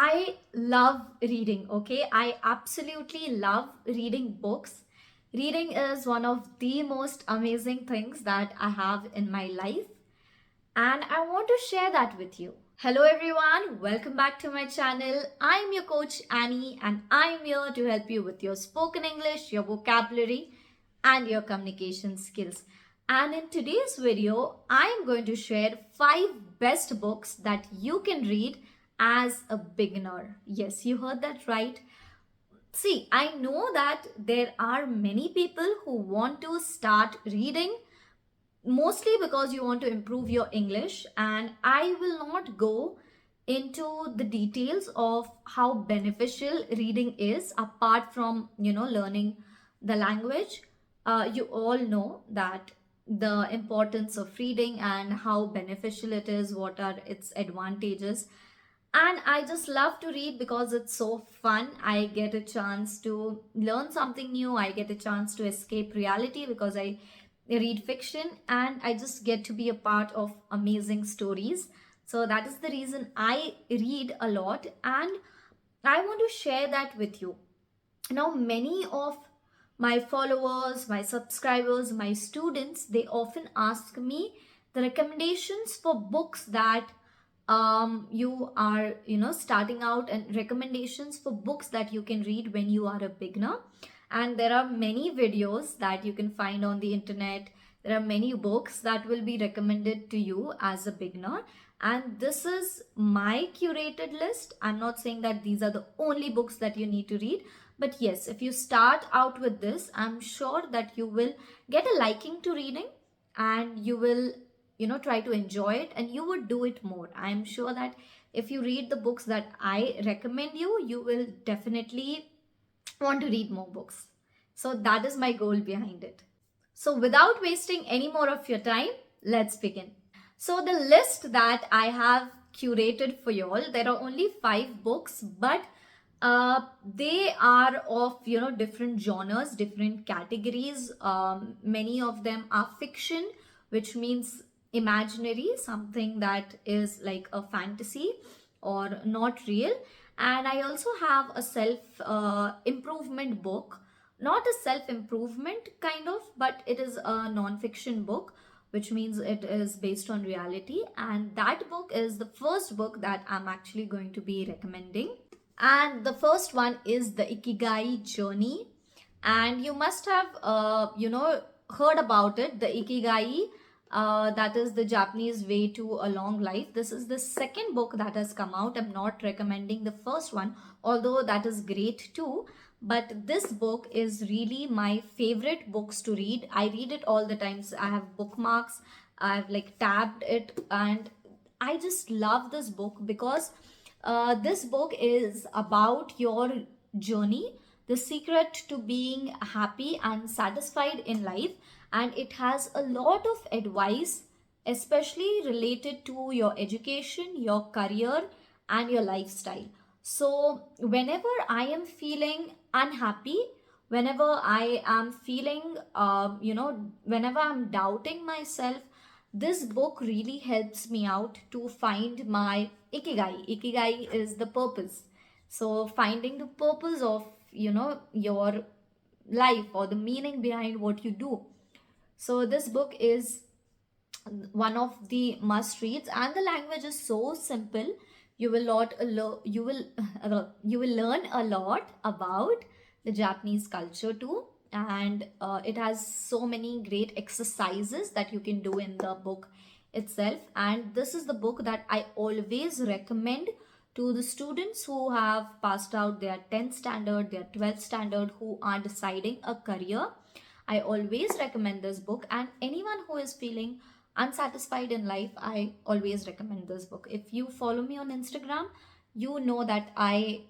I love reading, okay? I absolutely love reading books. Reading is one of the most amazing things that I have in my life, and I want to share that with you. Hello, everyone. Welcome back to my channel. I'm your coach Annie, and I'm here to help you with your spoken English, your vocabulary, and your communication skills. And in today's video, I'm going to share 5 best books that you can read as a beginner. Yes, you heard that right. See, I know that there are many people who want to start reading mostly because you want to improve your English, and I will not go into the details of how beneficial reading is apart from learning the language. You all know that the importance of reading and how beneficial it is, what are its advantages. And I just love to read because it's so fun. I get a chance to learn something new. I get a chance to escape reality because I read fiction, and I just get to be a part of amazing stories. So that is the reason I read a lot, and I want to share that with you. Now, many of my followers, my subscribers, my students, they often ask me the recommendations for books that you are starting out, and recommendations for books that you can read when you are a beginner. And there are many videos that you can find on the internet. There are many books that will be recommended to you as a beginner, and this is my curated list. I'm not saying that these are the only books that you need to read, but yes, if you start out with this, I'm sure that you will get a liking to reading, and you will try to enjoy it, and you would do it more. I'm sure that if you read the books that I recommend you, you will definitely want to read more books. So that is my goal behind it. So without wasting any more of your time, let's begin. So the list that I have curated for you all, there are only 5 books, but they are of different genres, different categories. Many of them are fiction, which means imaginary, something that is like a fantasy or not real. And I also have a self improvement book, not a self improvement kind of, but it is a non-fiction book, which means it is based on reality. And that book is the first book that I'm actually going to be recommending. And the first one is the Ikigai Journey. And you must have heard about it, the Ikigai. That is the Japanese way to a long life. This is the second book that has come out. I'm not recommending the first one, although that is great too. But this book is really my favorite books to read. I read it all the times. I have bookmarks. I've like tabbed it, and I just love this book because this book is about your journey, the secret to being happy and satisfied in life, and it has a lot of advice, especially related to your education, your career, and your lifestyle. So, whenever I am feeling unhappy, whenever I am feeling, whenever I'm doubting myself, this book really helps me out to find my ikigai. Ikigai is the purpose. So, finding the purpose of, your life, or the meaning behind what you do. So, this book is one of the must reads, and the language is so simple. You will not you will you will learn a lot about the Japanese culture too, and it has so many great exercises that you can do in the book itself. And this is the book that I always recommend to the students who have passed out their 10th standard, their 12th standard, who are deciding a career. I always recommend this book, and anyone who is feeling unsatisfied in life, I always recommend this book. If you follow me on Instagram, you know that I,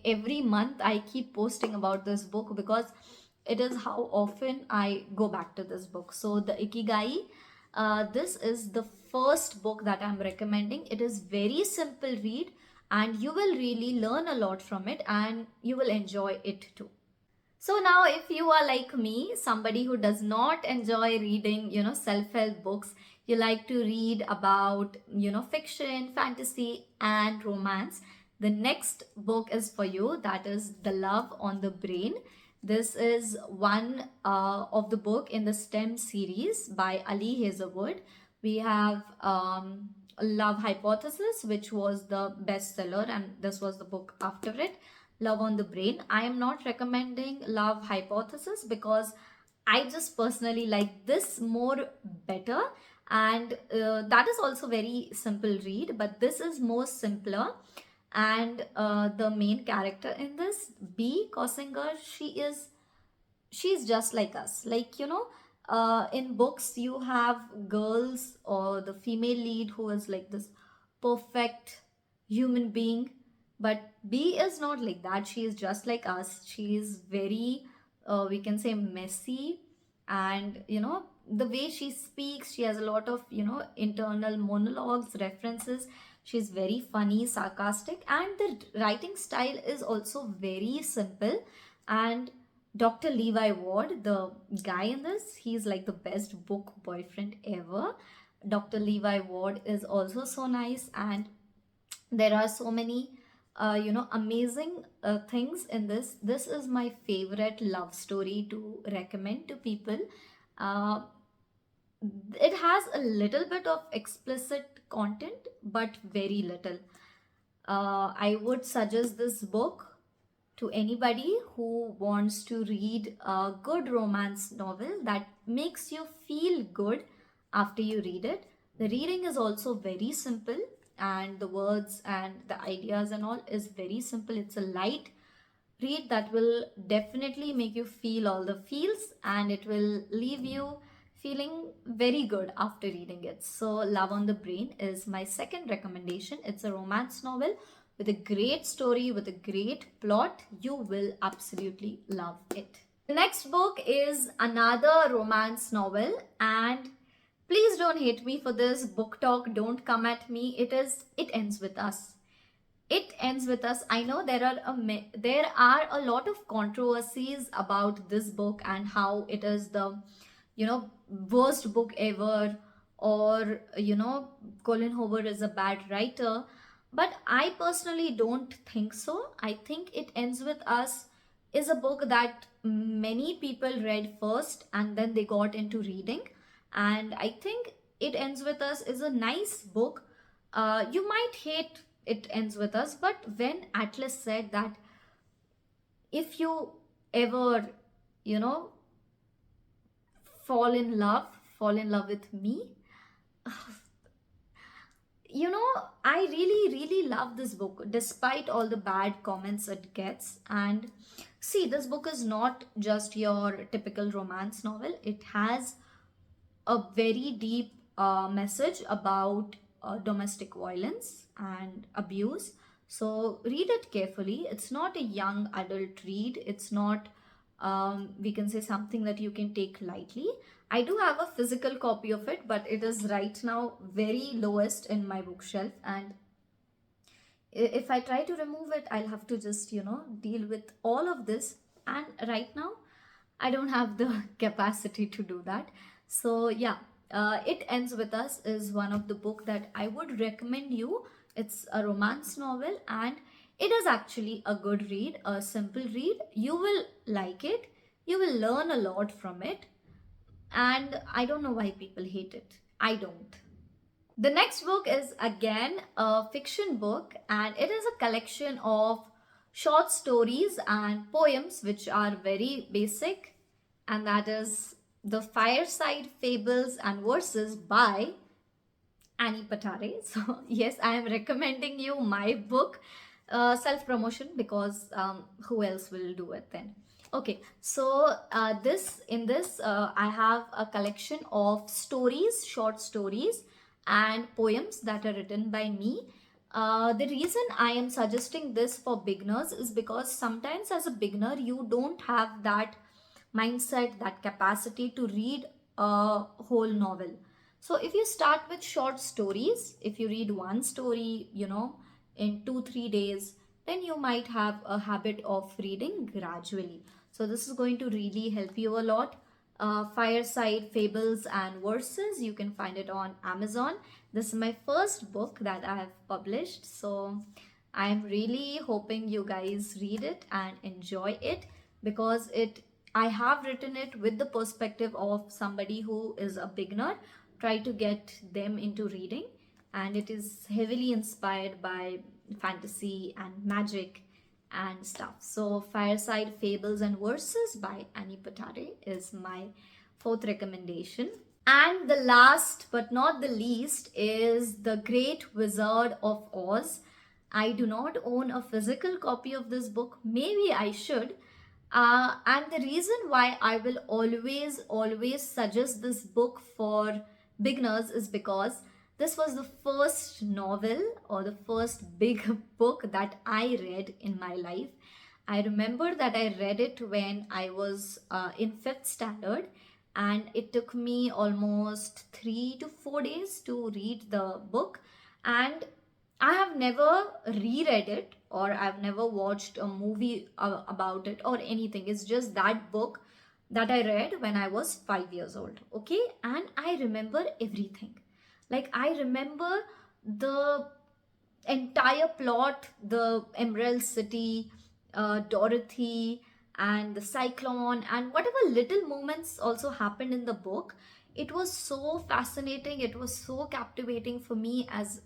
every month I keep posting about this book because it is how often I go back to this book. So, the Ikigai, this is the first book that I'm recommending. It is very simple read, and you will really learn a lot from it, and you will enjoy it too. So now, if you are like me, somebody who does not enjoy reading, self-help books, you like to read about, fiction, fantasy, and romance, The next book is for you, that is The Love on the Brain. This is one of the book in the STEM series by Ali Hazelwood. We have Love Hypothesis, which was the bestseller, and this was the book after it, Love on the Brain. I am not recommending Love Hypothesis because I just personally like this more better, and that is also very simple read, but this is more simpler. And the main character in this, B Kossinger, she's just like us. Like, in books you have girls or the female lead who is like this perfect human being, but B is not like that. She is just like us. She is very, we can say, messy. And the way she speaks, she has a lot of internal monologues, references. She's very funny, sarcastic, and the writing style is also very simple. And Dr. Levi Ward, the guy in this, he's like the best book boyfriend ever. Dr. Levi Ward is also so nice, and there are so many amazing things in this. This is my favorite love story to recommend to people. uh, it has a little bit of explicit content, but very little. I would suggest this book to anybody who wants to read a good romance novel that makes you feel good after you read it. The reading is also very simple, and the words and the ideas and all is very simple. It's a light read that will definitely make you feel all the feels, and it will leave you feeling very good after reading it. So Love on the Brain is my second recommendation. It's a romance novel with a great story, with a great plot. You will absolutely love it. The next book is another romance novel, and please don't hate me for this book talk. Don't come at me. It ends with us. It ends with us. I know there are a lot of controversies about this book and how it is the worst book ever, or Colin Hoover is a bad writer. But I personally don't think so. I think It Ends With Us is a book that many people read first and then they got into reading, and I think It Ends With Us is a nice book. You might hate It Ends With Us, but when Atlas said that if you ever you know fall in love with me, I really love this book despite all the bad comments it gets. And see, this book is not just your typical romance novel. It has a very deep message about domestic violence and abuse. So read it carefully. It's not a young adult read. It's not, we can say, something that you can take lightly. I do have a physical copy of it, but it is right now very lowest in my bookshelf. And if I try to remove it, I'll have to just, deal with all of this. And right now, I don't have the capacity to do that. So yeah, It Ends With Us is one of the book that I would recommend you. It's a romance novel, and it is actually a good read, a simple read. You will like it. You will learn a lot from it. And I don't know why people hate it. I don't. The next book is again a fiction book, and it is a collection of short stories and poems which are very basic, and that is The Fireside, Fables and Verses by Annie Patare. So yes, I am recommending you my book, self promotion, because who else will do it then? Okay, so I have a collection of stories, short stories and poems that are written by me. The reason I am suggesting this for beginners is because sometimes as a beginner you don't have that mindset, that capacity to read a whole novel. So if you start with short stories, if you read one story, in 2-3 days, then you might have a habit of reading gradually. So this is going to really help you a lot. Fireside, Fables and Verses, you can find it on Amazon. This is my first book that I have published. So I'm really hoping you guys read it and enjoy it, because I have written it with the perspective of somebody who is a beginner, try to get them into reading, and it is heavily inspired by fantasy and magic and stuff. So Fireside, Fables and Verses by Annie Patare is my fourth recommendation. And the last but not the least is The Great Wizard of Oz. I do not own a physical copy of this book. Maybe I should. And the reason why I will always suggest this book for beginners is because this was the first novel or the first big book that I read in my life. I remember that I read it when I was in fifth standard, and it took me almost 3 to 4 days to read the book. And I have never reread it, or I've never watched a movie about it or anything. It's just that book that I read when I was 5 years old. Okay, and I remember everything. Like, I remember the entire plot, the Emerald City, Dorothy, and the Cyclone, and whatever little moments also happened in the book. It was so fascinating. It was so captivating for me as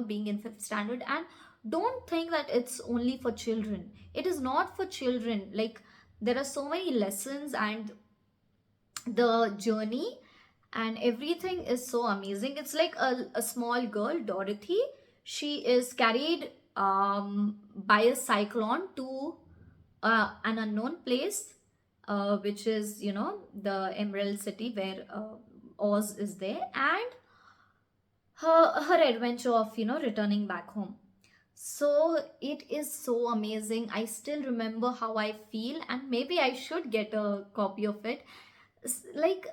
being in fifth standard. And don't think that it's only for children. It is not for children. Like, there are so many lessons, and the journey and everything is so amazing. It's like a small girl, Dorothy. She is carried by a cyclone to an unknown place, which is, the Emerald City, where Oz is there, and her adventure of, returning back home. So it is so amazing. I still remember how I feel, and maybe I should get a copy of it. Like,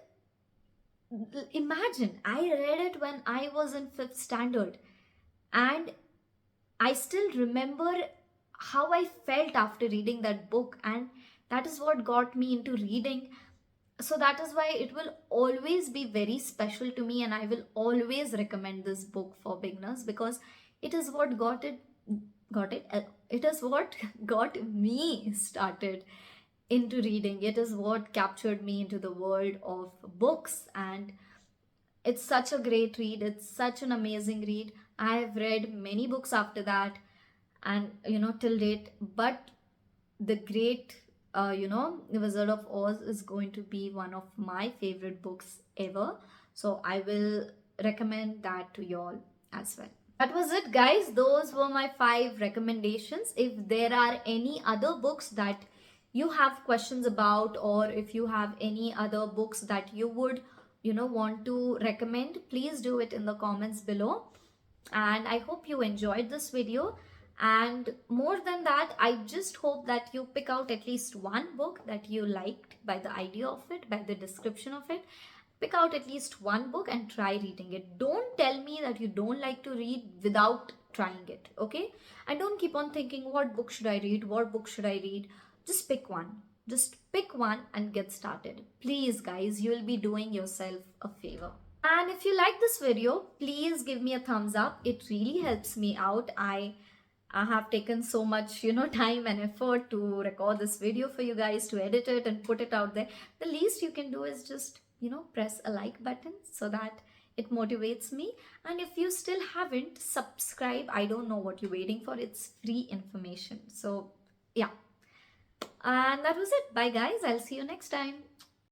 imagine, I read it when I was in fifth standard, and I still remember how I felt after reading that book, and that is what got me into reading. So that is why it will always be very special to me, and I will always recommend this book for beginners, because it is what it is what got me started into reading. It is what captured me into the world of books, and it's such a great read. It's such an amazing read. I have read many books after that, and till date, but the great Wizard of Oz is going to be one of my favorite books ever. So I will recommend that to y'all as well. That was it, guys. Those were my 5 recommendations. If there are any other books that you have questions about, or if you have any other books that you would want to recommend, please do it in the comments below. And I hope you enjoyed this video. And more than that, I just hope that you pick out at least one book that you liked by the idea of it, by the description of it. Pick out at least one book and try reading it. Don't tell me that you don't like to read without trying it, okay? And don't keep on thinking, what book should I read? What book should I read? Just pick one. Just pick one and get started. Please, guys, you will be doing yourself a favor. And if you like this video, please give me a thumbs up. It really helps me out. I have taken so much, time and effort to record this video for you guys, to edit it and put it out there. The least you can do is just, press a like button so that it motivates me. And if you still haven't, subscribe. I don't know what you're waiting for. It's free information. So yeah. And that was it. Bye, guys. I'll see you next time.